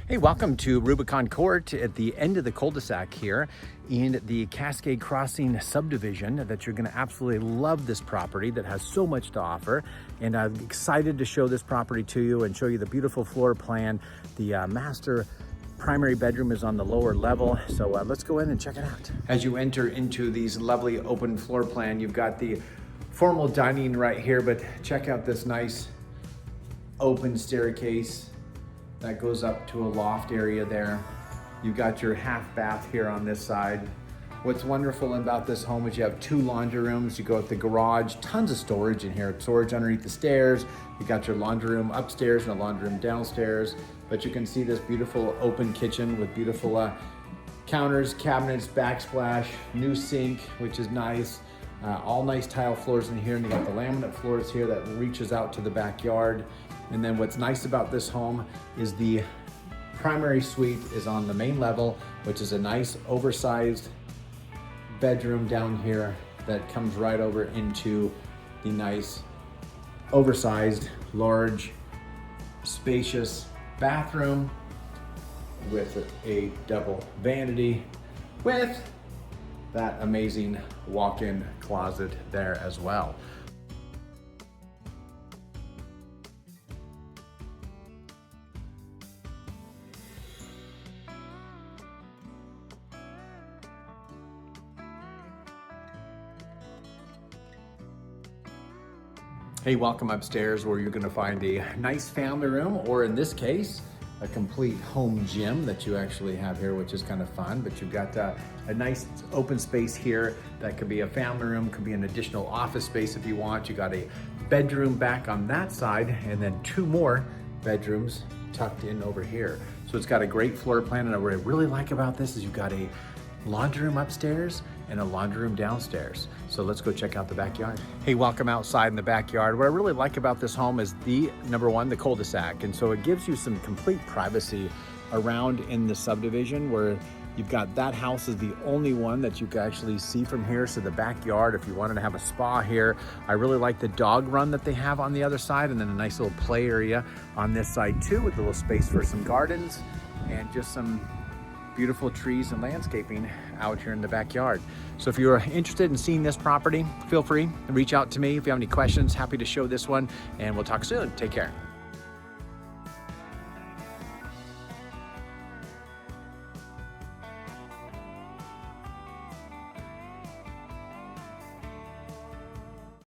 Hey, welcome to Rubicon Court at the end of the cul-de-sac here in the Cascade Crossing subdivision that you're going to absolutely love this property that has so much to offer. And I'm excited to show this property to you and show you the beautiful floor plan. The master primary bedroom is on the lower level. So let's go in and check it out. As you enter into these lovely open floor plan, you've got the formal dining right here, but check out this nice open staircase that goes up to a loft area there. You've got your half bath here on this side. What's wonderful about this home is you have two laundry rooms. You go with the garage, tons of storage in here. Storage underneath the stairs. You got your laundry room upstairs and a laundry room downstairs. But you can see this beautiful open kitchen with beautiful counters, cabinets, backsplash, new sink, which is nice. All nice tile floors in here, and you got the laminate floors here that reaches out to the backyard. And then what's nice about this home is the primary suite is on the main level, which is a nice oversized bedroom down here that comes right over into the nice oversized, large, spacious bathroom with a double vanity with that amazing walk-in closet there as well. Hey, welcome upstairs where you're gonna find a nice family room, or in this case, a complete home gym that you actually have here, which is kind of fun. But you've got a nice open space here that could be a family room, could be an additional office space if you want. You got a bedroom back on that side, and then two more bedrooms tucked in over here. So it's got a great floor plan, and what I really like about this is you've got a laundry room upstairs and a laundry room downstairs. So let's go check out the backyard. Hey, welcome outside in the backyard. What I really like about this home is number one, the cul-de-sac. And so it gives you some complete privacy around in the subdivision where you've got that house is the only one that you can actually see from here. So the backyard, if you wanted to have a spa here, I really like the dog run that they have on the other side, and then a nice little play area on this side too, with a little space for some gardens and just some beautiful trees and landscaping out here in the backyard. So if you're interested in seeing this property, feel free to reach out to me. If you have any questions, happy to show this one, and we'll talk soon. Take care.